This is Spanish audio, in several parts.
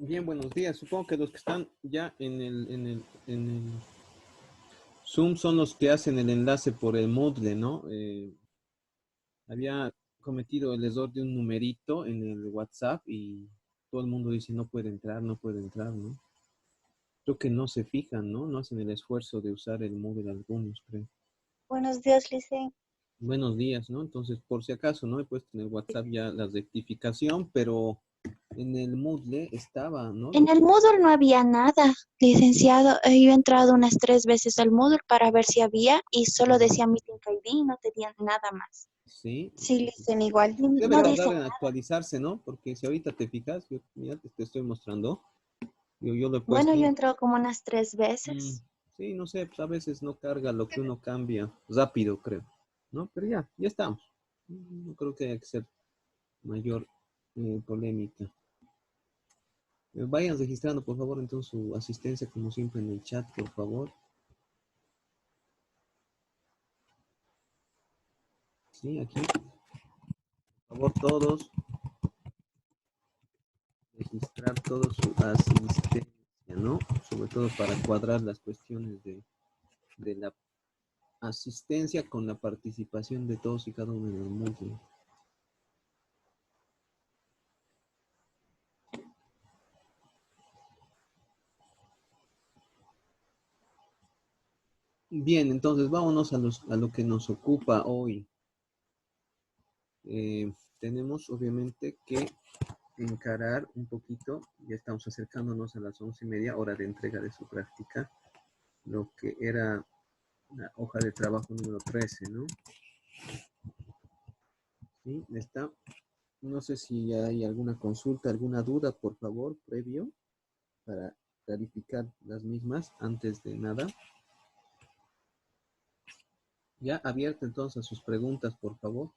Bien, buenos días. Supongo que los que están ya en el Zoom son los que hacen el enlace por el Moodle, ¿no? Había cometido el error de un numerito en el WhatsApp y todo el mundo dice no puede entrar, no puede entrar, ¿no? Creo que no se fijan, ¿no? No hacen el esfuerzo de usar el Moodle algunos, creo. Buenos días, Licen. Buenos días, ¿no? Entonces, por si acaso, ¿no? He puesto en el WhatsApp ya la rectificación, pero en el Moodle estaba, ¿no? En el Moodle no había nada, licenciado. Yo he entrado unas 3 veces al Moodle para ver si había y solo decía Meeting ID, no tenía nada más. Sí, Sí, Licen, igual. debe No tardar dice en nada. actualizarse, ¿no? Porque si ahorita te fijas, yo, mira, te estoy mostrando, yo lo he Bueno, yo he puesto. entrado como unas tres mm, veces. sí, no sé, pues a veces no carga lo que uno cambia rápido, creo, ¿no? Pero ya estamos. No creo que haya que ser mayor polémica. Vayan registrando, por favor, entonces su asistencia, como siempre, en el chat, por favor. Sí, aquí, por favor, todos, registrar todo su asistencia, ¿no? Sobre todo para cuadrar las cuestiones de la asistencia con la participación de todos y cada uno en el módulo. Bien, entonces vámonos a lo que nos ocupa hoy. Tenemos obviamente que encarar un poquito, ya estamos acercándonos a las 11:30, hora de entrega de su práctica, lo que era la hoja de trabajo número 13, ¿no? Sí, está. No sé si hay alguna consulta, alguna duda, por favor, previo, para clarificar las mismas antes de nada. Ya abierto entonces sus preguntas, por favor.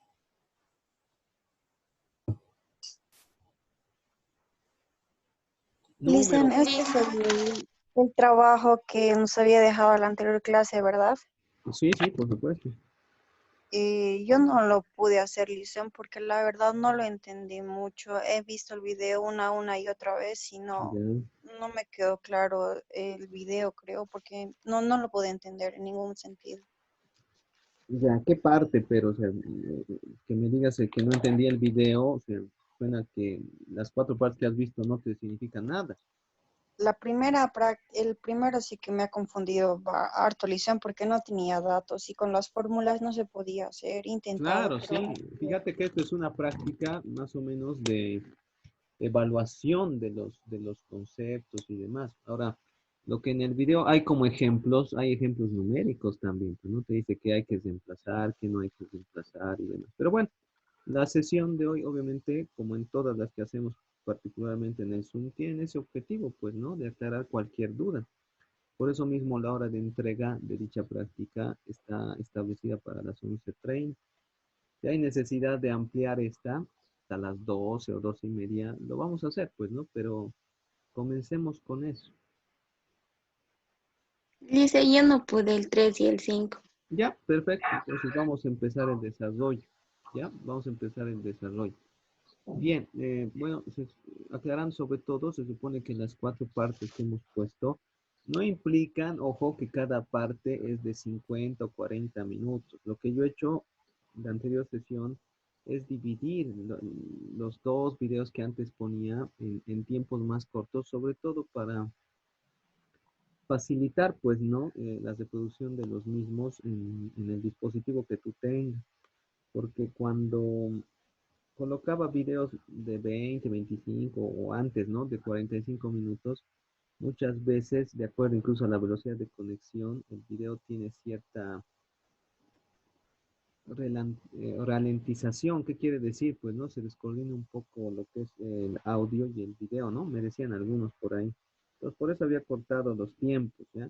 Número. Licen, este es el trabajo que nos había dejado la anterior clase, ¿verdad? Sí, sí, por supuesto. Yo no lo pude hacer, Licen, porque la verdad no lo entendí mucho. He visto el video una y otra vez y Ya, no me quedó claro el video, creo, porque no lo pude entender en ningún sentido. ya, ¿qué parte? Pero, o sea, que me digas que no entendí el video, o sea, suena que las cuatro partes que has visto no te significan nada. El primero sí que me ha confundido harto, Licen, porque no tenía datos y con las fórmulas no se podía hacer. He intentado, Claro, pero sí. Fíjate que esto es una práctica más o menos de evaluación de los conceptos y demás. Ahora, lo que en el video hay como ejemplos, hay ejemplos numéricos también, pues, ¿no? Te dice que hay que reemplazar, que no hay que reemplazar y demás. Pero bueno, la sesión de hoy, obviamente, como en todas las que hacemos, particularmente en el Zoom, tiene ese objetivo, pues, ¿no? De aclarar cualquier duda. Por eso mismo la hora de entrega de dicha práctica está establecida para las 11:30. Si hay necesidad de ampliar esta hasta las 12 o 12:30, lo vamos a hacer, pues, ¿no? Pero comencemos con eso. Dice, yo no pude el 3 y el 5. Ya, perfecto. Entonces vamos a empezar el desarrollo. Ya, vamos a empezar el desarrollo. Bien, bueno, aclarando sobre todo, se supone que las cuatro partes que hemos puesto no implican, ojo, que cada parte es de 50 o 40 minutos. Lo que yo he hecho en la anterior sesión es dividir los dos videos que antes ponía en tiempos más cortos, sobre todo para facilitar, pues, ¿no? La reproducción de los mismos en el dispositivo que tú tengas. Porque cuando colocaba videos de 20, 25 o antes, ¿no? De 45 minutos. Muchas veces, de acuerdo incluso a la velocidad de conexión, el video tiene cierta ralentización. ¿Qué quiere decir? Pues, ¿no? Se descoordina un poco lo que es el audio y el video, ¿no? Me decían algunos por ahí. Entonces, por eso había cortado los tiempos, ¿ya?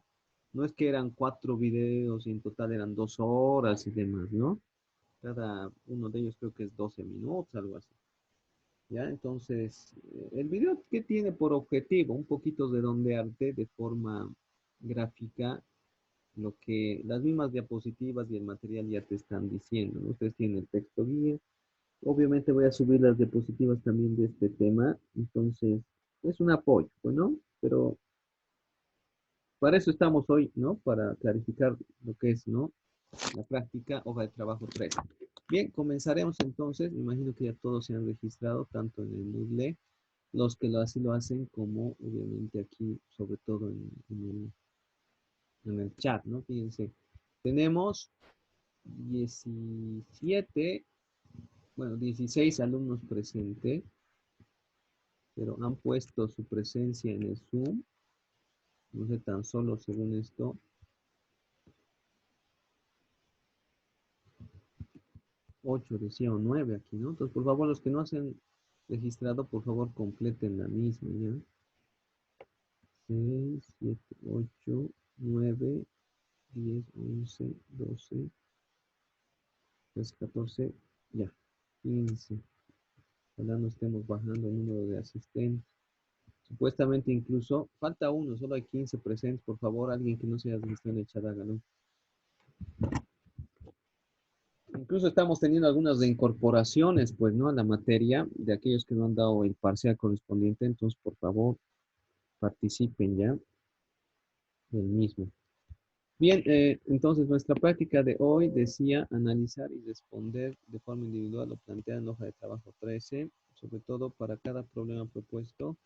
No es que eran 4 videos y en total eran 2 horas y demás, ¿no? Cada uno de ellos creo que es 12 minutos, algo así. ¿Ya? Entonces, el video que tiene por objetivo un poquito redondearte de forma gráfica lo que las mismas diapositivas y el material ya te están diciendo, ¿no? Ustedes tienen el texto guía. Obviamente voy a subir las diapositivas también de este tema, entonces es un apoyo, pues, ¿no? Pero para eso estamos hoy, ¿no? Para clarificar lo que es, ¿no? La práctica, hoja de trabajo 3. Bien, comenzaremos entonces. Me imagino que ya todos se han registrado, tanto en el Moodle, los que así lo hacen, como obviamente aquí, sobre todo en el chat, ¿no? Fíjense, tenemos 17, bueno, 16 alumnos presentes, pero han puesto su presencia en el Zoom. No sé, tan solo según esto, 8 decía o 9 aquí, ¿no? Entonces, por favor, los que no se han registrado, por favor, completen la misma, ¿ya? 6, 7, 8, 9, 10, 11, 12, 13, 14, ya, 15. Ojalá no estemos bajando el número de asistentes. Supuestamente incluso, falta uno, solo hay 15 presentes. Por favor, alguien que no se haya registrado en el chat, hágalo. Incluso estamos teniendo algunas reincorporaciones, pues, ¿no? A la materia de aquellos que no han dado el parcial correspondiente. Entonces, por favor, participen ya del mismo. Bien, entonces nuestra práctica de hoy decía analizar y responder de forma individual lo planteado en la hoja de trabajo 13, sobre todo para cada problema propuesto,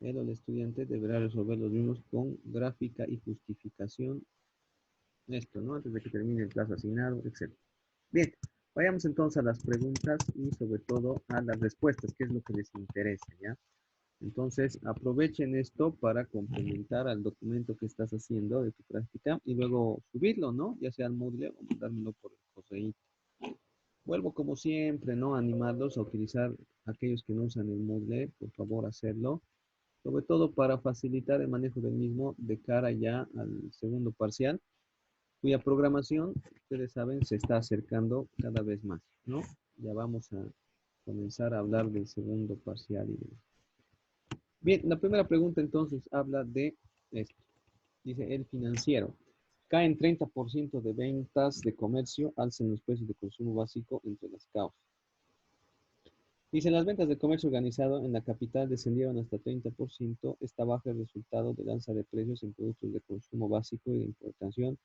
él o el estudiante deberá resolver los mismos con gráfica y justificación. Esto, ¿no? Antes de que termine el plazo asignado, etc. Bien, vayamos entonces a las preguntas y sobre todo a las respuestas, que es lo que les interesa, ¿ya? Entonces, aprovechen esto para complementar al documento que estás haciendo de tu práctica y luego subirlo, ¿no? Ya sea al Moodle o mandármelo por el correo. Vuelvo como siempre, ¿no? A animarlos a utilizar aquellos que no usan el Moodle, por favor, hacerlo. Sobre todo para facilitar el manejo del mismo de cara ya al segundo parcial, cuya programación, ustedes saben, se está acercando cada vez más, ¿no? Ya vamos a comenzar a hablar del segundo parcial y demás. Bien, la primera pregunta entonces habla de esto. Dice, el financiero. Caen 30% de ventas de comercio, alzan los precios de consumo básico entre las causas. Dice, las ventas de comercio organizado en la capital descendieron hasta 30%. Esta baja es el resultado del alza de precios en productos de consumo básico y de importación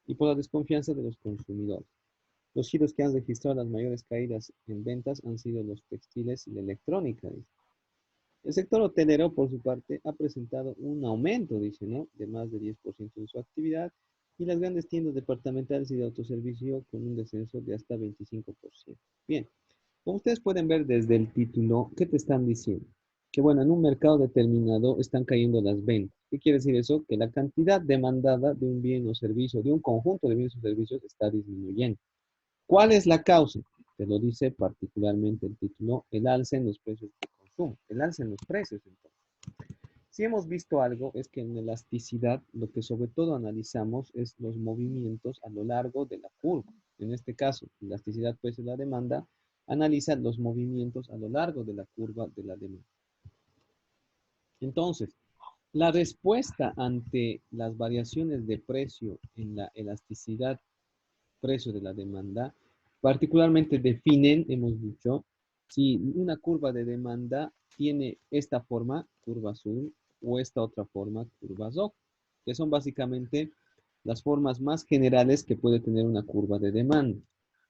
y por la desconfianza de los consumidores. Los giros que han registrado las mayores caídas en ventas han sido los textiles y la electrónica. Dice. El sector hotelero, por su parte, ha presentado un aumento, dice, ¿no?, de más de 10% en su actividad y las grandes tiendas departamentales y de autoservicio con un descenso de hasta 25%. Bien, como ustedes pueden ver desde el título, ¿qué te están diciendo? Que bueno, en un mercado determinado están cayendo las ventas. ¿Qué quiere decir eso? Que la cantidad demandada de un bien o servicio, de un conjunto de bienes o servicios, está disminuyendo. ¿Cuál es la causa? Te lo dice particularmente el título, el alza en los precios de consumo, el alza en los precios entonces. Si hemos visto algo es que en elasticidad lo que sobre todo analizamos es los movimientos a lo largo de la curva. En este caso, elasticidad precio de la demanda analiza los movimientos a lo largo de la curva de la demanda. Entonces, la respuesta ante las variaciones de precio en la elasticidad precio de la demanda, particularmente definen, hemos dicho, si una curva de demanda tiene esta forma, curva azul, o esta otra forma, curva roja, que son básicamente las formas más generales que puede tener una curva de demanda.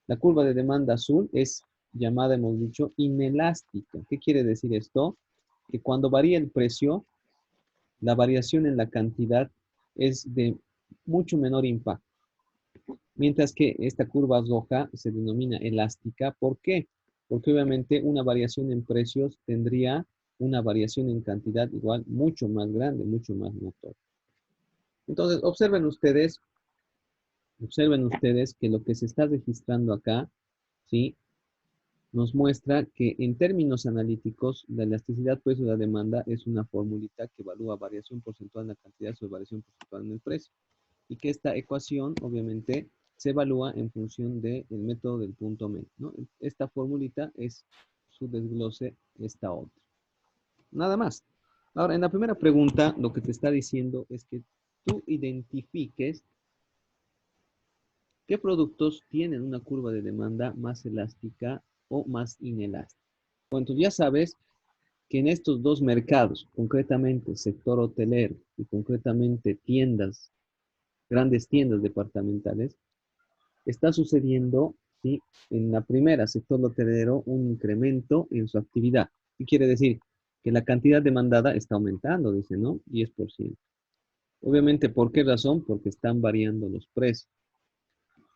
La curva de demanda azul es llamada, hemos dicho, inelástica. ¿Qué quiere decir esto? Que cuando varía el precio, la variación en la cantidad es de mucho menor impacto. Mientras que esta curva roja se denomina elástica. ¿Por qué? Porque obviamente una variación en precios tendría una variación en cantidad igual mucho más grande, mucho más notoria. Entonces, observen ustedes que lo que se está registrando acá, ¿sí?, nos muestra que en términos analíticos, la elasticidad precio de la demanda es una formulita que evalúa variación porcentual en la cantidad sobre variación porcentual en el precio. Y que esta ecuación, obviamente, se evalúa en función del método del punto medio, ¿no? Esta formulita es su desglose, esta otra. Nada más. Ahora, en la primera pregunta, lo que te está diciendo es que tú identifiques qué productos tienen una curva de demanda más elástica o más inelástica. Bueno, tú ya sabes que en estos dos mercados, concretamente sector hotelero y concretamente tiendas, grandes tiendas departamentales, está sucediendo, ¿sí? En la primera, sector hotelero, un incremento en su actividad. ¿Qué quiere decir? Que la cantidad demandada está aumentando, dice, ¿no? 10%. Obviamente, ¿por qué razón? Porque están variando los precios.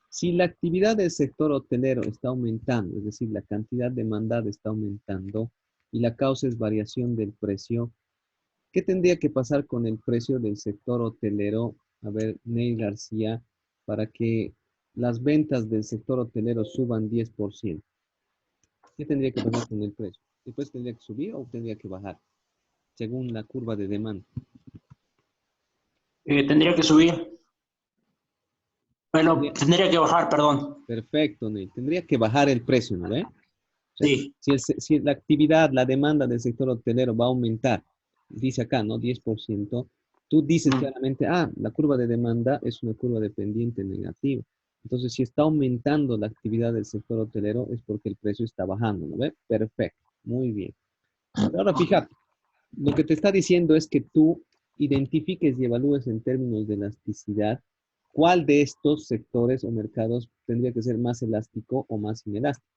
Si la actividad del sector hotelero está aumentando, es decir, la cantidad demandada está aumentando y la causa es variación del precio, ¿qué tendría que pasar con el precio del sector hotelero? A ver, Neil García, para que las ventas del sector hotelero suban 10%. ¿Qué tendría que pasar con el precio? ¿Después tendría que subir o tendría que bajar? Según la curva de demanda. Tendría que subir. Bueno, Tendría- tendría que bajar, perdón. Perfecto, Neil. Tendría que bajar el precio, ¿no ve? O sea, Sí, si la actividad, la demanda del sector hotelero va a aumentar, dice acá, ¿no? 10%, tú dices claramente, la curva de demanda es una curva de pendiente negativa. Entonces, si está aumentando la actividad del sector hotelero, es porque el precio está bajando, ¿no ve? Perfecto, muy bien. Pero ahora fíjate, lo que te está diciendo es que tú identifiques y evalúes en términos de elasticidad cuál de estos sectores o mercados tendría que ser más elástico o más inelástico.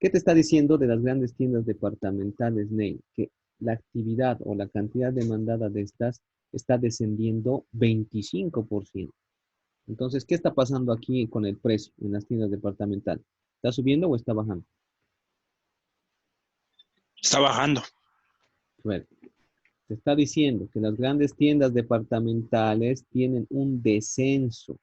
¿Qué te está diciendo de las grandes tiendas departamentales, Ney? Que la actividad o la cantidad demandada de estas está descendiendo 25%. Entonces, ¿qué está pasando aquí con el precio en las tiendas departamentales? ¿Está subiendo o está bajando? está bajando. A ver, te está diciendo que las grandes tiendas departamentales tienen un descenso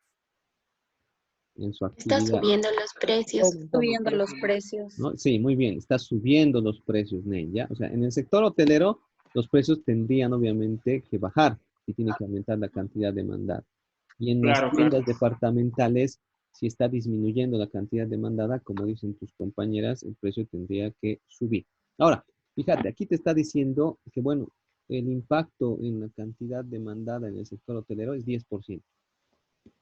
en su Está actividad, subiendo los precios. Subiendo los precios. ¿no? Sí, muy bien, está subiendo los precios, Ney, ¿ya? O sea, en el sector hotelero, los precios tendrían obviamente que bajar y tiene que aumentar la cantidad demandada. Y en las Claro, claro. tiendas departamentales, si está disminuyendo la cantidad demandada, como dicen tus compañeras, el precio tendría que subir. Ahora, fíjate, aquí te está diciendo que, bueno, el impacto en la cantidad demandada en el sector hotelero es 10%.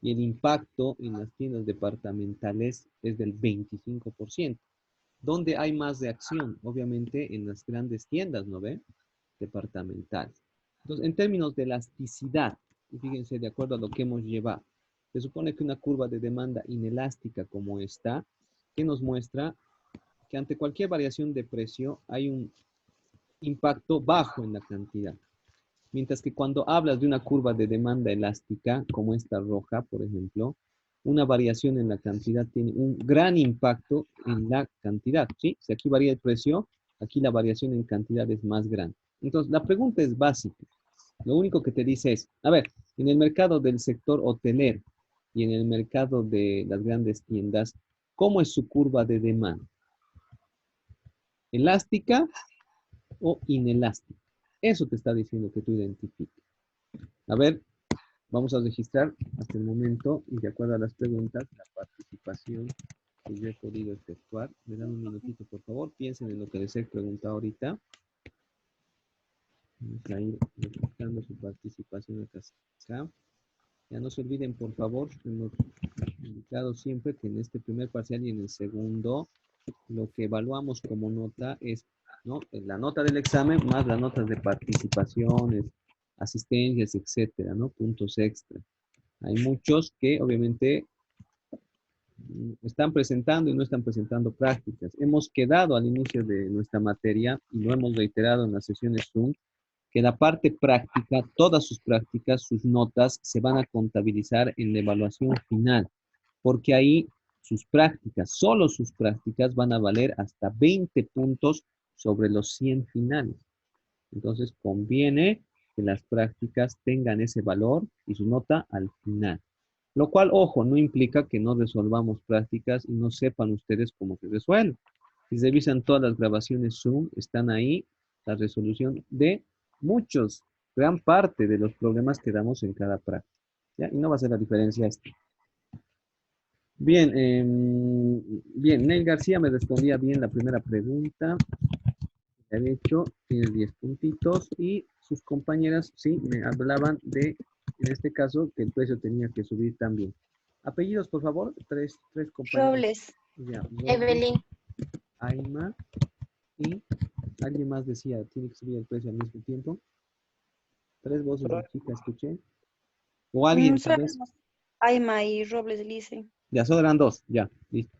Y el impacto en las tiendas departamentales es del 25%. ¿Dónde hay más de acción? Obviamente en las grandes tiendas, ¿no ve? Departamentales. Entonces, en términos de elasticidad, y fíjense, de acuerdo a lo que hemos llevado, se supone que una curva de demanda inelástica como esta, que nos muestra que ante cualquier variación de precio hay un impacto bajo en la cantidad. Mientras que cuando hablas de una curva de demanda elástica, como esta roja, por ejemplo, una variación en la cantidad tiene un gran impacto en la cantidad, ¿sí? Si aquí varía el precio, aquí la variación en cantidad es más grande. Entonces, la pregunta es básica. Lo único que te dice es, a ver, en el mercado del sector hotelero y en el mercado de las grandes tiendas, ¿cómo es su curva de demanda? ¿Elástica o inelástica? Eso te está diciendo que tú identifiques. A ver, vamos a registrar hasta el momento y de acuerdo a las preguntas, la participación que yo he podido efectuar. Me dan un minutito, por favor. Piensen en lo que les he preguntado ahorita. Vamos a ir registrando su participación acá. Ya no se olviden, por favor, hemos indicado siempre que en este primer parcial y en el segundo, lo que evaluamos como nota es, ¿no?, la nota del examen más las notas de participaciones, asistencias, etcétera, ¿no? Puntos extra. Hay muchos que obviamente están presentando y no están presentando prácticas. Hemos quedado al inicio de nuestra materia y lo hemos reiterado en las sesiones Zoom, que la parte práctica, todas sus prácticas, sus notas, se van a contabilizar en la evaluación final, porque ahí sus prácticas, solo sus prácticas van a valer hasta 20 puntos sobre los 100 finales. Entonces conviene que las prácticas tengan ese valor y su nota al final. Lo cual, ojo, no implica que no resolvamos prácticas y no sepan ustedes cómo se resuelve. Si revisan todas las grabaciones Zoom, están ahí la resolución de muchos, gran parte de los problemas que damos en cada práctica. ¿Ya? Y no va a ser la diferencia esta. Bien, bien, Neil García me respondía bien la primera pregunta. De hecho, tiene 10 puntitos y sus compañeras, sí, me hablaban de, en este caso, que el precio tenía que subir también. Apellidos, por favor, tres compañeros. Robles. Ya, Robles, Evelyn, Aima y Alguien más decía, tiene que subir el precio al mismo tiempo. 3 voces de chica escuché. O alguien, tal Solo vez. Aima y Robles Lice. Ya, solo eran 2. Ya, listo.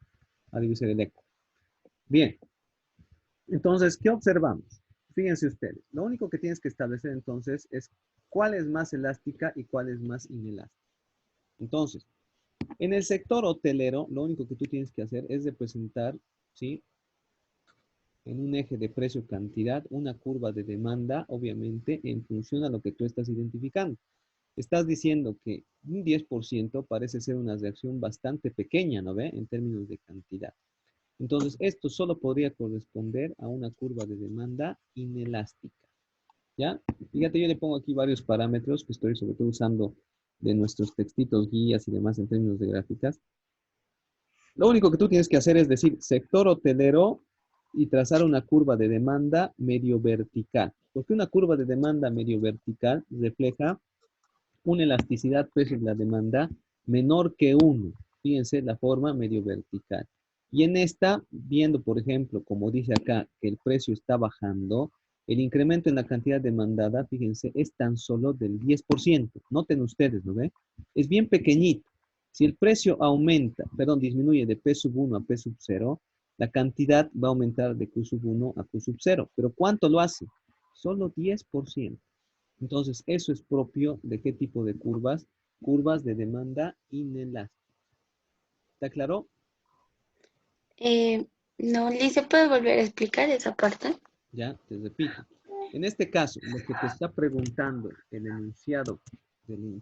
Ha debido ser el eco. Bien. Entonces, ¿qué observamos? Fíjense ustedes. Lo único que tienes que establecer entonces es cuál es más elástica y cuál es más inelástica. Entonces, en el sector hotelero, lo único que tú tienes que hacer es representar, ¿sí? En un eje de precio-cantidad, una curva de demanda, obviamente, en función a lo que tú estás identificando. Estás diciendo que un 10% parece ser una reacción bastante pequeña, ¿no ve? En términos de cantidad. Entonces, esto solo podría corresponder a una curva de demanda inelástica, ¿ya? Fíjate, yo le pongo aquí varios parámetros que estoy sobre todo usando de nuestros textitos, guías y demás en términos de gráficas. Lo único que tú tienes que hacer es decir sector hotelero y trazar una curva de demanda medio vertical. Porque una curva de demanda medio vertical refleja una elasticidad precio de la demanda menor que 1. Fíjense la forma medio vertical. Y en esta, viendo por ejemplo, como dice acá, que el precio está bajando, el incremento en la cantidad demandada, fíjense, es tan solo del 10%. Noten ustedes, ¿no ve? Es bien pequeñito. Si el precio aumenta, perdón, disminuye de P sub 1 a P sub 0, la cantidad va a aumentar de Q sub 1 a Q sub 0. ¿Pero cuánto lo hace? Solo 10%. Entonces, eso es propio de qué tipo de curvas? Curvas de demanda inelástica. ¿Está claro? No, Lice, ¿puedes volver a explicar esa parte? Ya, te repito. En este caso, lo que te está preguntando el enunciado de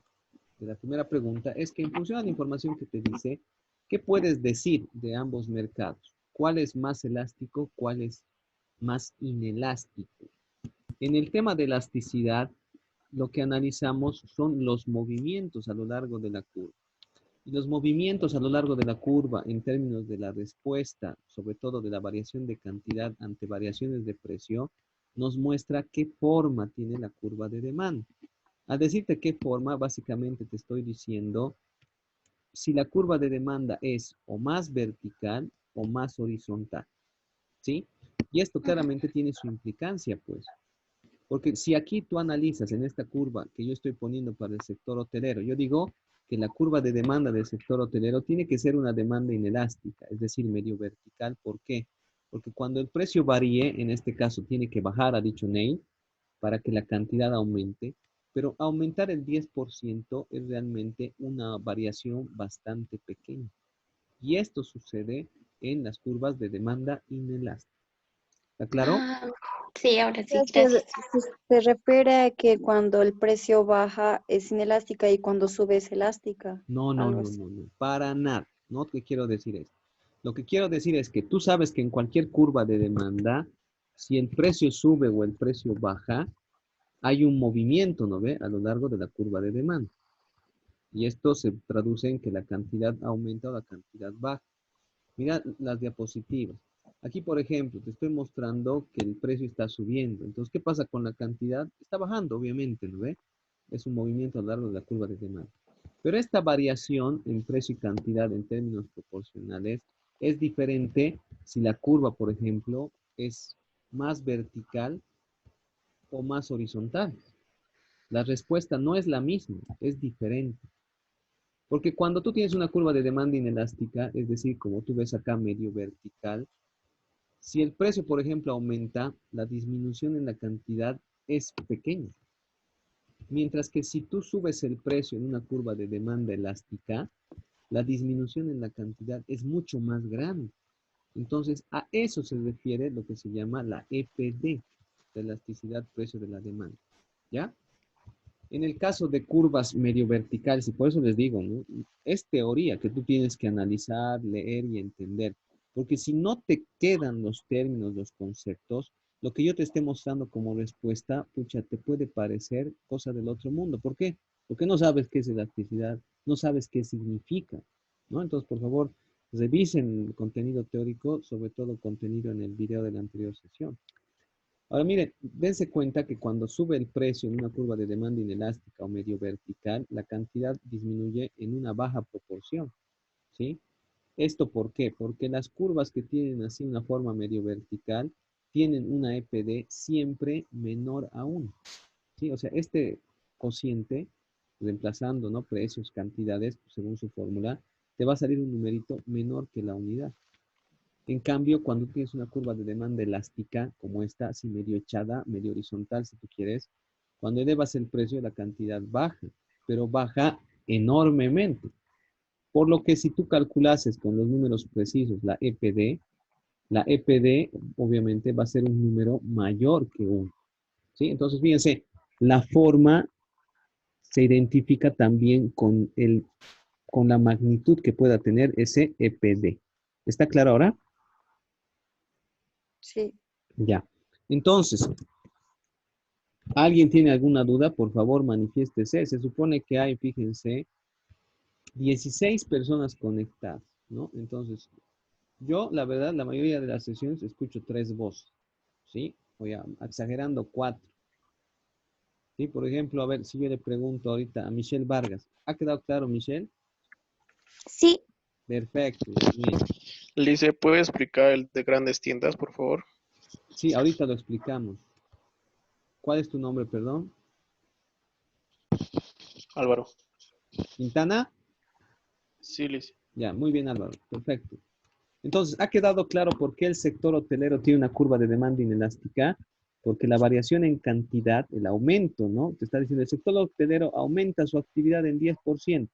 la primera pregunta es que en función a la información que te dice, ¿qué puedes decir de ambos mercados? ¿Cuál es más elástico? ¿Cuál es más inelástico? En el tema de elasticidad, lo que analizamos son los movimientos a lo largo de la curva. Y los movimientos a lo largo de la curva en términos de la respuesta, sobre todo de la variación de cantidad ante variaciones de precio, nos muestra qué forma tiene la curva de demanda. Al decirte qué forma, básicamente te estoy diciendo si la curva de demanda es o más vertical o más horizontal, ¿sí? Y esto claramente tiene su implicancia, pues. Porque si aquí tú analizas en esta curva que yo estoy poniendo para el sector hotelero, yo digo que la curva de demanda del sector hotelero tiene que ser una demanda inelástica, es decir, medio vertical. ¿Por qué? Porque cuando el precio varíe, en este caso tiene que bajar, ha dicho Neil, para que la cantidad aumente, pero aumentar el 10% es realmente una variación bastante pequeña. Y esto sucede en las curvas de demanda inelástica. ¿Está claro? Ah, sí, ahora sí, Se, gracias. se refiere a que cuando el precio baja es inelástica y cuando sube es elástica, No, no, algo no, así. no, no, para nada. No te quiero decir eso. Lo que quiero decir es que tú sabes que en cualquier curva de demanda, si el precio sube o el precio baja, hay un movimiento, ¿no ve? A lo largo de la curva de demanda. Y esto se traduce en que la cantidad aumenta o la cantidad baja. Mira las diapositivas. Aquí, por ejemplo, te estoy mostrando que el precio está subiendo. Entonces, ¿qué pasa con la cantidad? Está bajando, obviamente, ¿no ve? Es un movimiento a lo largo de la curva de demanda. Pero esta variación en precio y cantidad en términos proporcionales es diferente si la curva, por ejemplo, es más vertical o más horizontal. La respuesta no es la misma, es diferente. Porque cuando tú tienes una curva de demanda inelástica, es decir, como tú ves acá medio vertical, si el precio, por ejemplo, aumenta, la disminución en la cantidad es pequeña. Mientras que si tú subes el precio en una curva de demanda elástica, la disminución en la cantidad es mucho más grande. Entonces, a eso se refiere lo que se llama la EPD, la elasticidad precio de la demanda. ¿Ya? En el caso de curvas medio verticales, y por eso les digo, ¿no? Es teoría que tú tienes que analizar, leer y entender. Porque si no te quedan los términos, los conceptos, lo que yo te esté mostrando como respuesta, pucha, te puede parecer cosa del otro mundo. ¿Por qué? Porque no sabes qué es elasticidad, no sabes qué significa, ¿no? Entonces, por favor, revisen el contenido teórico, sobre todo contenido en el video de la anterior sesión. Ahora miren, dense cuenta que cuando sube el precio en una curva de demanda inelástica o medio vertical, la cantidad disminuye en una baja proporción, ¿sí? ¿Esto por qué? Porque las curvas que tienen así una forma medio vertical tienen una EPD siempre menor a 1. ¿Sí? O sea, este cociente, reemplazando, ¿no?, precios, cantidades, según su fórmula, te va a salir un numerito menor que la unidad. En cambio, cuando tienes una curva de demanda elástica, como esta, así medio echada, medio horizontal, si tú quieres, cuando elevas el precio, la cantidad baja, pero baja enormemente. Por lo que si tú calculases con los números precisos la EPD obviamente va a ser un número mayor que 1. ¿Sí? Entonces, fíjense, la forma se identifica también con la magnitud que pueda tener ese EPD. ¿Está claro ahora? Sí. Ya. Entonces, ¿alguien tiene alguna duda? Por favor, manifiéstese. Se supone que hay, fíjense, 16 personas conectadas, ¿no? Entonces, yo, la verdad, la mayoría de las sesiones escucho 3 voces, ¿sí? Voy exagerando 4. ¿Sí? Por ejemplo, a ver, si yo le pregunto ahorita a Michelle Vargas, ¿ha quedado claro, Michelle? Sí, Perfecto, bien. Lice, ¿puede explicar el de grandes tiendas, por favor? Sí, ahorita lo explicamos. ¿Cuál es tu nombre, perdón? Álvaro. ¿Quintana? Sí, Lice. Ya, muy bien, Álvaro. Perfecto. Entonces, ¿ha quedado claro por qué el sector hotelero tiene una curva de demanda inelástica? Porque la variación en cantidad, el aumento, ¿no? Te está diciendo, el sector hotelero aumenta su actividad en 10%.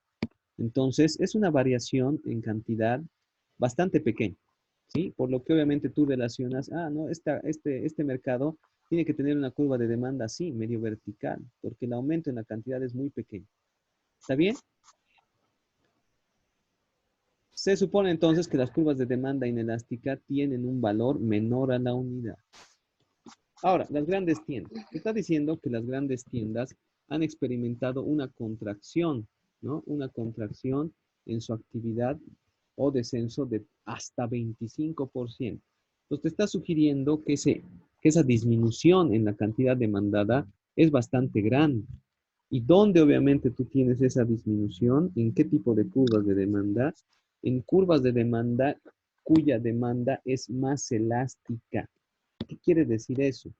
Entonces, es una variación en cantidad bastante pequeña, ¿sí? Por lo que obviamente tú relacionas, no, este mercado tiene que tener una curva de demanda así, medio vertical, porque el aumento en la cantidad es muy pequeño. ¿Está bien? Se supone entonces que las curvas de demanda inelástica tienen un valor menor a la unidad. Ahora, las grandes tiendas. Se está diciendo que las grandes tiendas han experimentado una contracción, ¿no? Una contracción en su actividad o descenso de hasta 25%. Entonces, te está sugiriendo que esa disminución en la cantidad demandada es bastante grande. ¿Y dónde obviamente tú tienes esa disminución? ¿En qué tipo de curvas de demanda? En curvas de demanda cuya demanda es más elástica. ¿Qué quiere decir eso?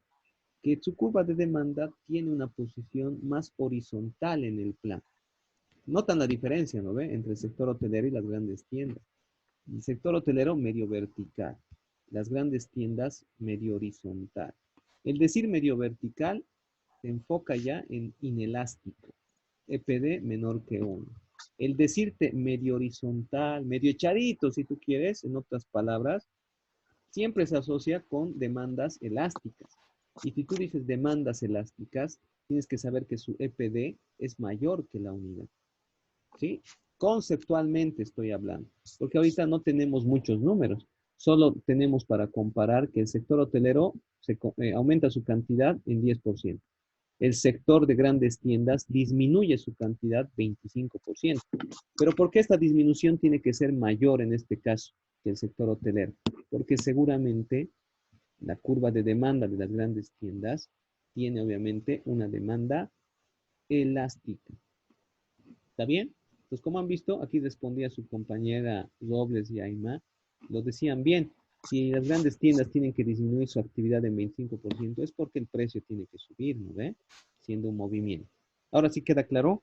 Que su curva de demanda tiene una posición más horizontal en el plan. Notan la diferencia, ¿no ve? Entre el sector hotelero y las grandes tiendas. El sector hotelero medio vertical, las grandes tiendas medio horizontal. El decir medio vertical se enfoca ya en inelástico, EPD menor que 1. El decirte medio horizontal, medio echadito, si tú quieres, en otras palabras, siempre se asocia con demandas elásticas. Y si tú dices demandas elásticas, tienes que saber que su EPD es mayor que la unidad. ¿Sí? Conceptualmente estoy hablando, porque ahorita no tenemos muchos números, solo tenemos para comparar que el sector hotelero aumenta su cantidad en 10%. El sector de grandes tiendas disminuye su cantidad 25%. Pero ¿por qué esta disminución tiene que ser mayor en este caso que el sector hotelero? Porque seguramente la curva de demanda de las grandes tiendas tiene obviamente una demanda elástica. ¿Está bien? Entonces, como han visto, aquí respondía su compañera Robles y Aymar, lo decían bien. Si las grandes tiendas tienen que disminuir su actividad en 25%, es porque el precio tiene que subir, ¿no ve? Siendo un movimiento. Ahora sí queda claro.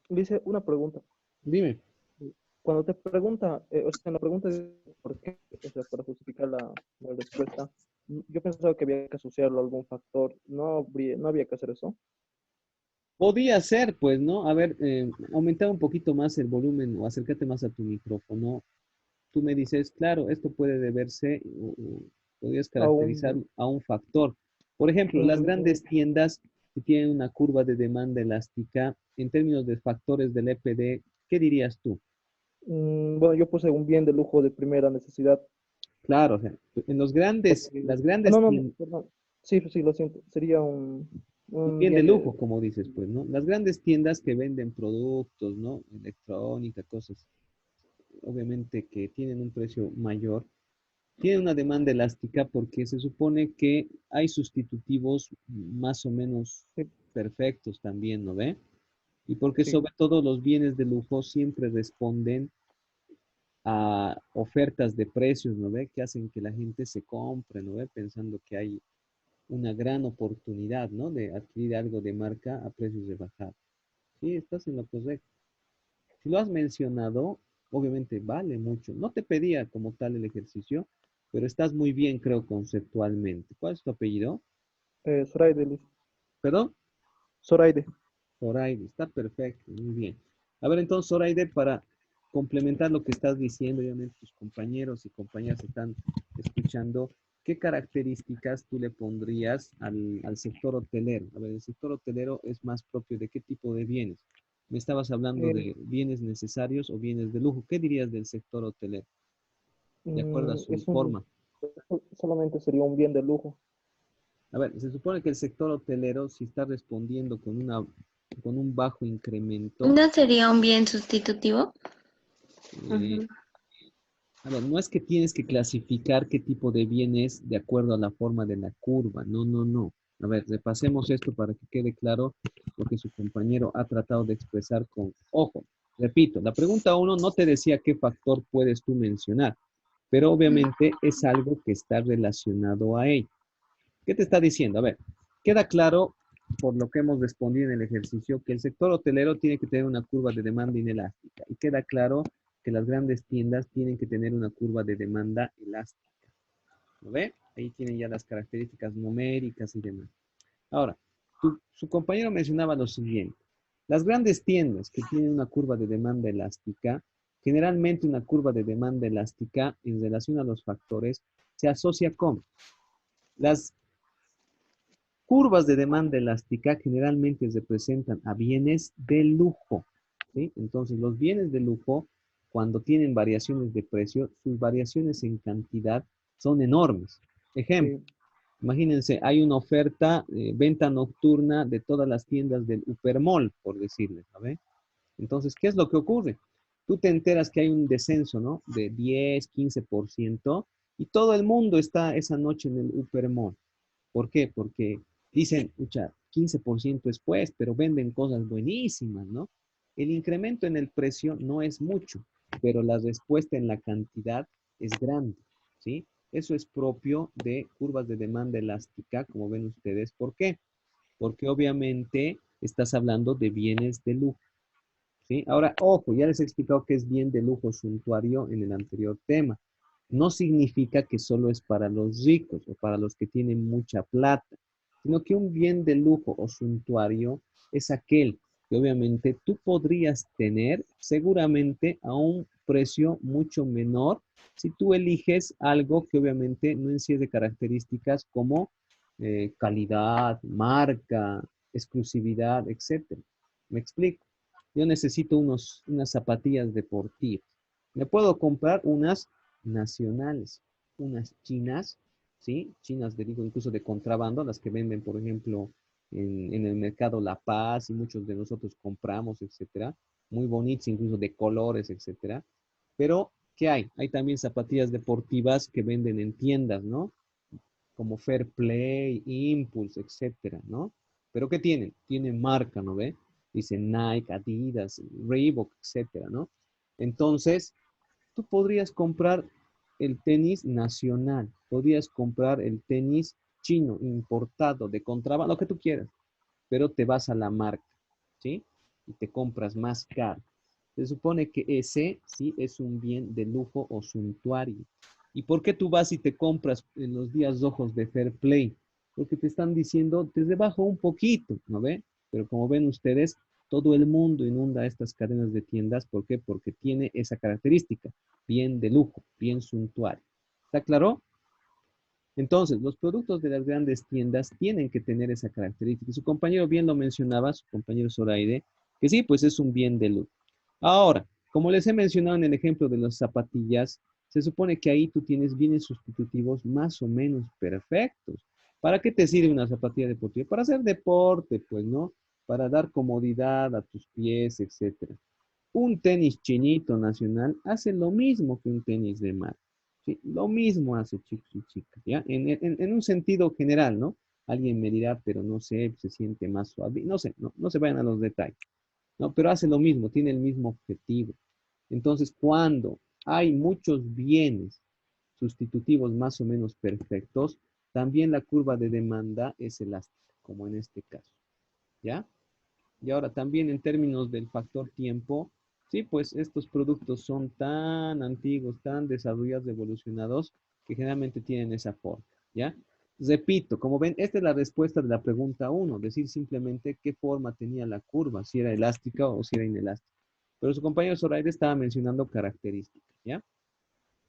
Dice una pregunta. Dime. Cuando te pregunta, o sea, la pregunta es por qué, o sea, para justificar la respuesta, yo pensaba que había que asociarlo a algún factor. No había que hacer eso. Podía ser, pues, ¿no? A ver, aumentar un poquito más el volumen o acércate más a tu micrófono. Tú me dices, claro, esto puede deberse o podrías A caracterizar a un factor. Por ejemplo, las un- grandes tiendas que tienen una curva de demanda elástica, en términos de factores del EPD, ¿qué dirías tú? bueno, yo puse un bien de lujo de primera necesidad. Claro, o sea, en Porque, las grandes no, tiendas, perdón. Sí, sí, lo siento. Sería un un bien de bien de... lujo, como dices, pues, ¿no? Las grandes tiendas que venden productos, ¿no? Electrónica, cosas, obviamente que tienen un precio mayor, tienen una demanda elástica porque se supone que hay sustitutivos más o menos Sí, perfectos también, ¿no ve? Y porque sí, sobre todo los bienes de lujo siempre responden a ofertas de precios, ¿no ve? Que hacen que la gente se compre, ¿no ve? Pensando que hay una gran oportunidad, ¿no? De adquirir algo de marca a precios de bajada. Sí, estás en lo correcto. Si lo has mencionado, obviamente vale mucho. No te pedía como tal el ejercicio, pero estás muy bien, creo, conceptualmente. ¿Cuál es tu apellido? Zoraide, Liz. ¿Perdón? Zoraide. Zoraide, está perfecto, muy bien. A ver, entonces, Zoraide, para complementar lo que estás diciendo, obviamente tus compañeros y compañeras están escuchando, ¿qué características tú le pondrías al sector hotelero? A ver, el sector hotelero es más propio de qué tipo de bienes. Me estabas hablando Eh, de bienes necesarios o bienes de lujo. ¿Qué dirías del sector hotelero? De acuerdo a su es un, forma. solamente sería un bien de lujo. A ver, se supone que el sector hotelero, si está respondiendo con un bajo incremento, ¿No sería un bien sustitutivo? eh, a ver, no es que tienes que clasificar qué tipo de bien es de acuerdo a la forma de la curva. No, no, no. A ver, repasemos esto para que quede claro lo que su compañero ha tratado de expresar con ojo. Repito, la pregunta uno no te decía qué factor puedes tú mencionar, pero obviamente es algo que está relacionado a ello. ¿Qué te está diciendo? A ver, queda claro por lo que hemos respondido en el ejercicio que el sector hotelero tiene que tener una curva de demanda inelástica y queda claro que las grandes tiendas tienen que tener una curva de demanda elástica. ¿Lo ve? Ahí tienen ya las características numéricas y demás. Ahora, su compañero mencionaba lo siguiente. Las grandes tiendas que tienen una curva de demanda elástica, generalmente una curva de demanda elástica en relación a los factores se asocia con las curvas de demanda elástica generalmente representan a bienes de lujo, ¿sí? Entonces, los bienes de lujo, cuando tienen variaciones de precio, sus variaciones en cantidad son enormes. Ejemplo, Sí, imagínense, hay una oferta, venta nocturna de todas las tiendas del Upermall, por decirles, ¿sabes? Entonces, ¿qué es lo que ocurre? Tú te enteras que hay un descenso, ¿no? De 10, 15%, y todo el mundo está esa noche en el Upermall. ¿Por qué? Porque dicen, escucha, 15% después, pero venden cosas buenísimas, ¿no? El incremento en el precio no es mucho, pero la respuesta en la cantidad es grande, ¿sí? Eso es propio de curvas de demanda elástica, como ven ustedes. ¿Por qué? Porque obviamente estás hablando de bienes de lujo, ¿sí? Ahora, ojo, ya les he explicado que es bien de lujo suntuario en el anterior tema. No significa que solo es para los ricos o para los que tienen mucha plata, sino que un bien de lujo o suntuario es aquel que obviamente tú podrías tener seguramente a un precio mucho menor si tú eliges algo que obviamente no encierre características como calidad, marca, exclusividad, etcétera. ¿Me explico? Yo necesito unas zapatillas deportivas. Me puedo comprar unas nacionales, unas chinas, ¿sí? Chinas, digo, incluso de contrabando, las que venden, por ejemplo, en el mercado La Paz y muchos de nosotros compramos, etcétera. Muy bonitas, incluso de colores, etcétera. Pero, ¿qué hay? Hay también zapatillas deportivas que venden en tiendas, ¿no? Como Fair Play, Impulse, etcétera, ¿no? Pero ¿qué tienen? Tienen marca, ¿no ve? Dicen Nike, Adidas, Reebok, etcétera, ¿no? Entonces, tú podrías comprar el tenis nacional, podrías comprar el tenis chino, importado, de contrabando, lo que tú quieras, pero te vas a la marca, ¿sí? Y te compras más caro. Se supone que ese sí es un bien de lujo o suntuario. ¿Y por qué tú vas y te compras en los días rojos de Fair Play? Porque te están diciendo, te rebajo un poquito, ¿no ve? Pero como ven ustedes, todo el mundo inunda estas cadenas de tiendas. ¿Por qué? Porque tiene esa característica, bien de lujo, bien suntuario. ¿Está claro? Entonces, los productos de las grandes tiendas tienen que tener esa característica. Su compañero bien lo mencionaba, su compañero Zoraide, que sí, pues es un bien de lujo. Ahora, como les he mencionado en el ejemplo de las zapatillas, se supone que ahí tú tienes bienes sustitutivos más o menos perfectos. ¿Para qué te sirve una zapatilla deportiva? Para hacer deporte, pues, ¿no? Para dar comodidad a tus pies, etcétera. Un tenis chinito nacional hace lo mismo que un tenis de marca. ¿Sí? Lo mismo hace chicos y chicas, ¿ya? En un sentido general, ¿no? Alguien me dirá, pero no sé, se siente más suave. No sé, no se vayan a los detalles, ¿no? Pero hace lo mismo, tiene el mismo objetivo. Entonces, cuando hay muchos bienes sustitutivos más o menos perfectos, también la curva de demanda es elástica, como en este caso. ¿Ya? Y ahora también en términos del factor tiempo, sí, pues estos productos son tan antiguos, tan desarrollados, evolucionados, que generalmente tienen esa forma, ¿ya? Repito, como ven, esta es la respuesta de la pregunta 1, decir simplemente qué forma tenía la curva, si era elástica o si era inelástica. Pero su compañero Zoraide estaba mencionando características, ¿ya?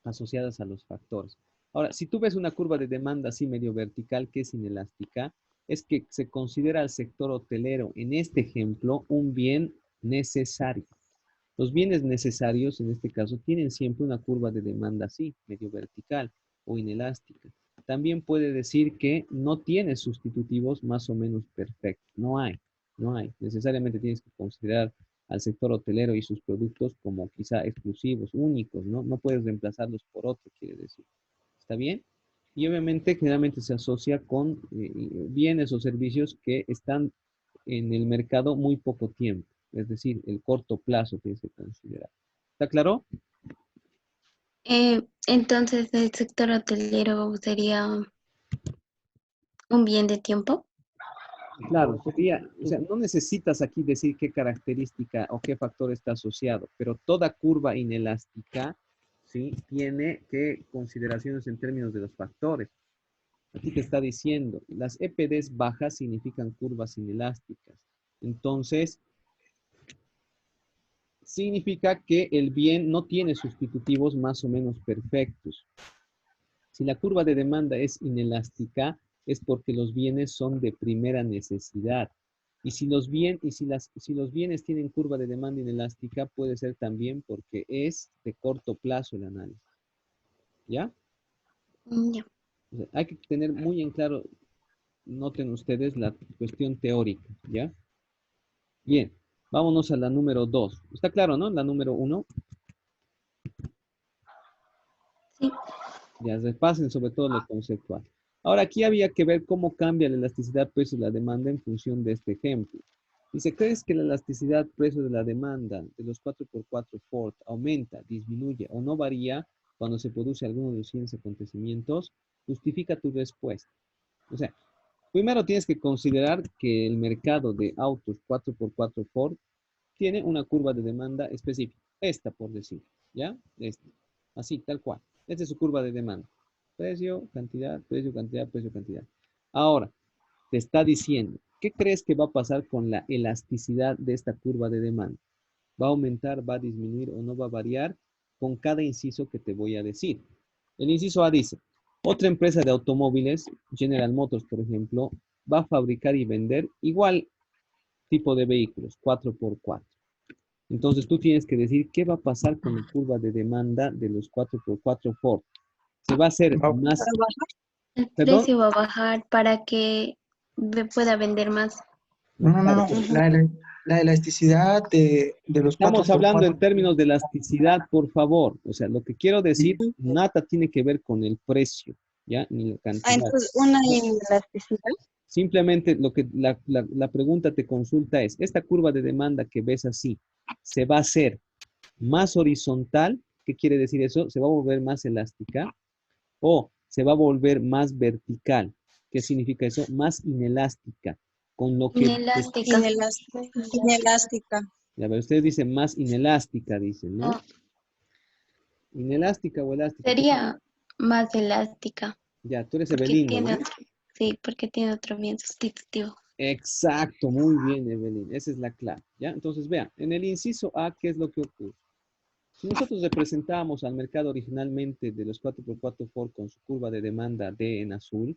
Asociadas a los factores. Ahora, si tú ves una curva de demanda así medio vertical que es inelástica, es que se considera al sector hotelero, en este ejemplo, un bien necesario. Los bienes necesarios, en este caso, tienen siempre una curva de demanda así, medio vertical o inelástica. También puede decir que no tiene sustitutivos más o menos perfectos. No hay, no hay. Necesariamente tienes que considerar al sector hotelero y sus productos como quizá exclusivos, únicos, ¿no? No puedes reemplazarlos por otro, quiere decir. ¿Está bien? Y obviamente generalmente se asocia con bienes o servicios que están en el mercado muy poco tiempo, es decir, el corto plazo tienes que considerar. ¿Está claro? Entonces, el sector hotelero sería un bien de tiempo. Claro, sería, o sea, no necesitas aquí decir qué característica o qué factor está asociado, pero toda curva inelástica, ¿sí? Tiene que consideraciones en términos de los factores. Aquí te está diciendo, las EPDs bajas significan curvas inelásticas. Entonces, significa que el bien no tiene sustitutivos más o menos perfectos. Si la curva de demanda es inelástica, es porque los bienes son de primera necesidad. Y si los bienes tienen curva de demanda inelástica, puede ser también porque es de corto plazo el análisis. ¿Ya? Ya. O sea, hay que tener muy en claro, noten ustedes la cuestión teórica, ¿ya? Bien, vámonos a la número 2. ¿Está claro, no? La número 1. Sí. Ya repasen sobre todo lo conceptual. Ahora, aquí había que ver cómo cambia la elasticidad precio de la demanda en función de este ejemplo. Dice, ¿crees que la elasticidad precio de la demanda de los 4x4 Ford aumenta, disminuye o no varía cuando se produce alguno de los siguientes acontecimientos? Justifica tu respuesta. O sea, primero tienes que considerar que el mercado de autos 4x4 Ford tiene una curva de demanda específica. Esta, por decir, ¿ya? Esta. Así, tal cual. Esta es su curva de demanda. Precio, cantidad, precio, cantidad, precio, cantidad. Ahora, te está diciendo, ¿qué crees que va a pasar con la elasticidad de esta curva de demanda? ¿Va a aumentar, va a disminuir o no va a variar con cada inciso que te voy a decir? El inciso A dice, otra empresa de automóviles, General Motors, por ejemplo, va a fabricar y vender igual tipo de vehículos, 4x4. Entonces tú tienes que decir qué va a pasar con la curva de demanda de los 4x4 Ford. Se va a hacer Va- más, El perdón, precio va a bajar para que pueda vender más. No, no, no, claro, no. La elasticidad de los estamos hablando en 4x4. términos de elasticidad, por favor. O sea, lo que quiero decir, nada tiene que ver con el precio, ¿ya? Ni la cantidad. Entonces, una inelasticidad. Simplemente lo que la pregunta te consulta es, esta curva de demanda que ves así, ¿se va a hacer más horizontal? ¿Qué quiere decir eso? ¿Se va a volver más elástica? ¿O se va a volver más vertical? ¿Qué significa eso? Más inelástica. Con lo que, Inelástica. Inelástica. a ver, ustedes dicen más inelástica, dicen, ¿no? No, Inelástica o elástica. sería más elástica. Ya, tú eres Porque Evelyn, ¿no tiene ve? otro, sí, porque tiene otro bien sustitutivo. Exacto, muy bien, Evelyn. Esa es la clave, ¿ya? Entonces, vean, en el inciso A, ¿qué es lo que ocurre? Si nosotros representábamos al mercado originalmente de los 4x4 Ford con su curva de demanda D en azul,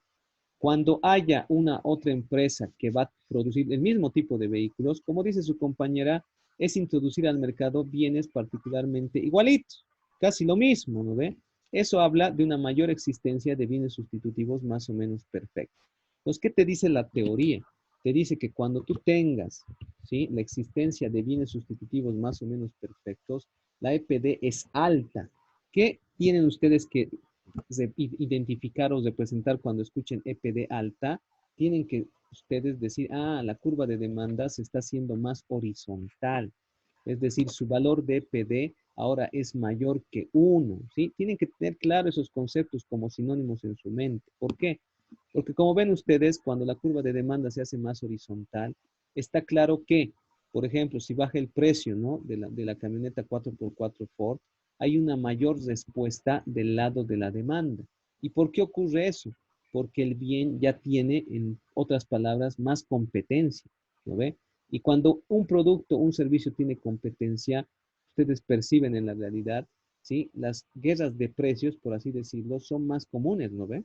cuando haya una otra empresa que va a producir el mismo tipo de vehículos, como dice su compañera, es introducir al mercado bienes particularmente igualitos, casi lo mismo, ¿no ve? Eso habla de una mayor existencia de bienes sustitutivos más o menos perfectos. Entonces, ¿qué te dice la teoría? Te dice que cuando tú tengas, ¿sí?, la existencia de bienes sustitutivos más o menos perfectos, la EPD es alta. ¿Qué tienen ustedes que identificar o representar cuando escuchen EPD alta? Tienen que ustedes decir, ah, la curva de demanda se está haciendo más horizontal. Es decir, su valor de EPD ahora es mayor que 1, ¿sí? Tienen que tener claro esos conceptos como sinónimos en su mente. ¿Por qué? Porque como ven ustedes, cuando la curva de demanda se hace más horizontal, está claro que, por ejemplo, si baja el precio, ¿no?, de la camioneta 4x4 Ford, hay una mayor respuesta del lado de la demanda. ¿Y por qué ocurre eso? Porque el bien ya tiene, en otras palabras, más competencia, ¿no ve? Y cuando un producto, un servicio tiene competencia, ustedes perciben en la realidad, ¿sí? Las guerras de precios, por así decirlo, son más comunes, ¿no ve?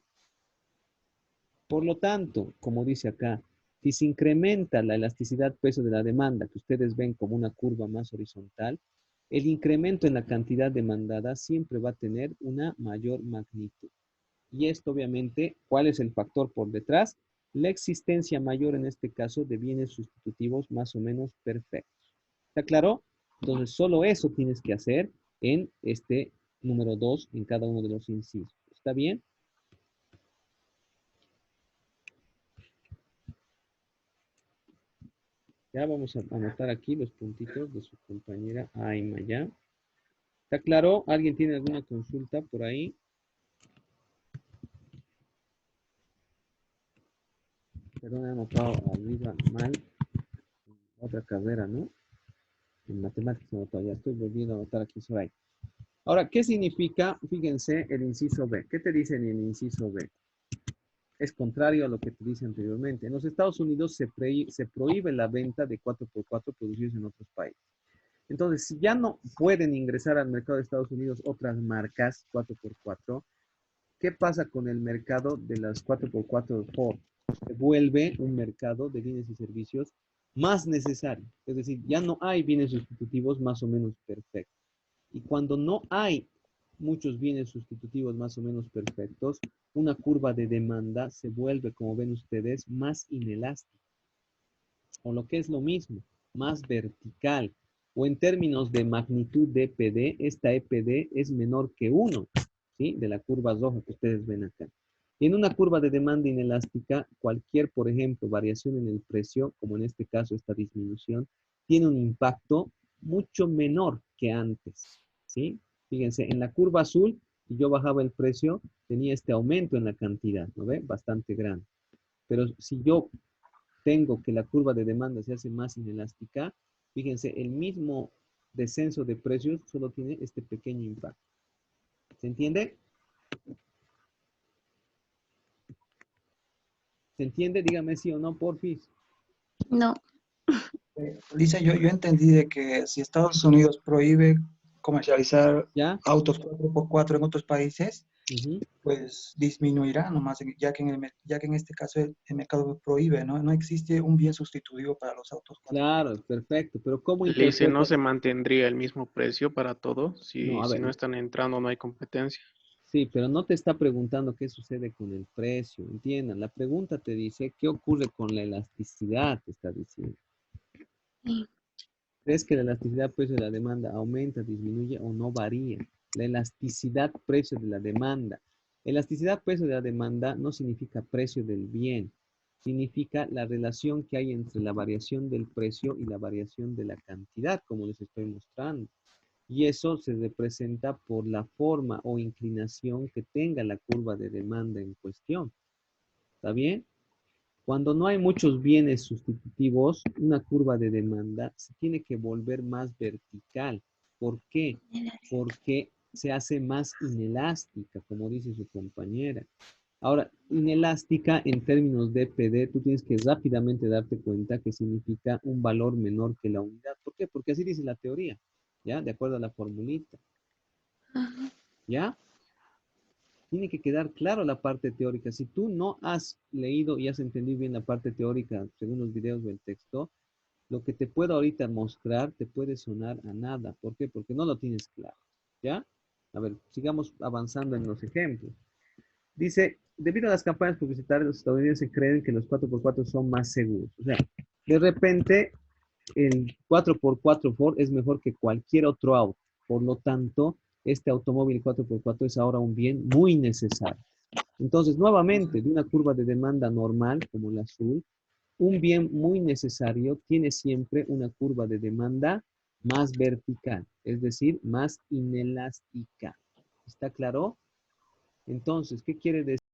Por lo tanto, como dice acá, si se incrementa la elasticidad peso de la demanda, que ustedes ven como una curva más horizontal, el incremento en la cantidad demandada siempre va a tener una mayor magnitud. Y esto obviamente, ¿cuál es el factor por detrás? La existencia mayor en este caso de bienes sustitutivos más o menos perfectos. ¿Está claro? Entonces, solo eso tienes que hacer en este número 2, en cada uno de los incisos. ¿Está bien? Ya vamos a anotar aquí los puntitos de su compañera Aima, ¿ya? ¿Está claro? ¿Alguien tiene alguna consulta por ahí? Perdón, he anotado arriba mal otra carrera, ¿no? En matemáticas anotado, ya estoy volviendo a anotar aquí Soraya. Ahora, ¿qué significa, fíjense, el inciso B? ¿Qué te dice en el inciso B? Es contrario a lo que te dice anteriormente. En los Estados Unidos se prohíbe la venta de 4x4 producidos en otros países. Entonces, si ya no pueden ingresar al mercado de Estados Unidos otras marcas 4x4, ¿qué pasa con el mercado de las 4x4 Ford? Se vuelve un mercado de bienes y servicios más necesario. Es decir, ya no hay bienes sustitutivos más o menos perfectos. Y cuando no hay muchos bienes sustitutivos más o menos perfectos, una curva de demanda se vuelve, como ven ustedes, más inelástica. O lo que es lo mismo, más vertical. O en términos de magnitud de EPD, esta EPD es menor que 1, ¿sí? De la curva roja que ustedes ven acá. Y en una curva de demanda inelástica, cualquier, por ejemplo, variación en el precio, como en este caso esta disminución, tiene un impacto mucho menor que antes, ¿sí? Fíjense, en la curva azul, si yo bajaba el precio, tenía este aumento en la cantidad, ¿no ve? Bastante grande. Pero si yo tengo que la curva de demanda se hace más inelástica, fíjense, el mismo descenso de precios solo tiene este pequeño impacto. ¿Se entiende? ¿Se entiende? Dígame sí o no, porfis. No, Lisa, yo entendí de que si Estados Unidos prohíbe comercializar ¿Ya? autos 4x4 en otros países, Ujú. pues disminuirá nomás, ya que ya que en este caso el mercado prohíbe, ¿no? No existe un bien sustitutivo para los autos 4x4. Claro, perfecto. Pero ¿cómo Le dice, no interpretas? se mantendría el mismo precio para todo No, a si ver, no están entrando, no hay competencia. sí, pero no te está preguntando qué sucede con el precio, entiendan. La pregunta te dice qué ocurre con la elasticidad, te está diciendo. sí, ¿Crees que la elasticidad precio de la demanda aumenta, disminuye o no varía? La elasticidad precio de la demanda. Elasticidad precio de la demanda no significa precio del bien, significa la relación que hay entre la variación del precio y la variación de la cantidad, como les estoy mostrando. Y eso se representa por la forma o inclinación que tenga la curva de demanda en cuestión. ¿Está bien? Cuando no hay muchos bienes sustitutivos, una curva de demanda se tiene que volver más vertical. ¿Por qué? Porque se hace más inelástica, como dice su compañera. Ahora, inelástica en términos de PD, tú tienes que rápidamente darte cuenta que significa un valor menor que la unidad. ¿Por qué? Porque así dice la teoría, ¿ya? De acuerdo a la formulita, ajá, ¿ya? Tiene que quedar claro la parte teórica. Si tú no has leído y has entendido bien la parte teórica según los videos del texto, lo que te puedo ahorita mostrar te puede sonar a nada. ¿Por qué? Porque no lo tienes claro. ¿Ya? A ver, sigamos avanzando en los ejemplos. Dice, debido a las campañas publicitarias, los estadounidenses creen que los 4x4 son más seguros. O sea, de repente, el 4x4 Ford es mejor que cualquier otro auto. Por lo tanto, este automóvil 4x4 es ahora un bien muy necesario. Entonces, nuevamente, de una curva de demanda normal, como la azul, un bien muy necesario tiene siempre una curva de demanda más vertical, es decir, más inelástica. ¿Está claro? Entonces, ¿qué quiere decir?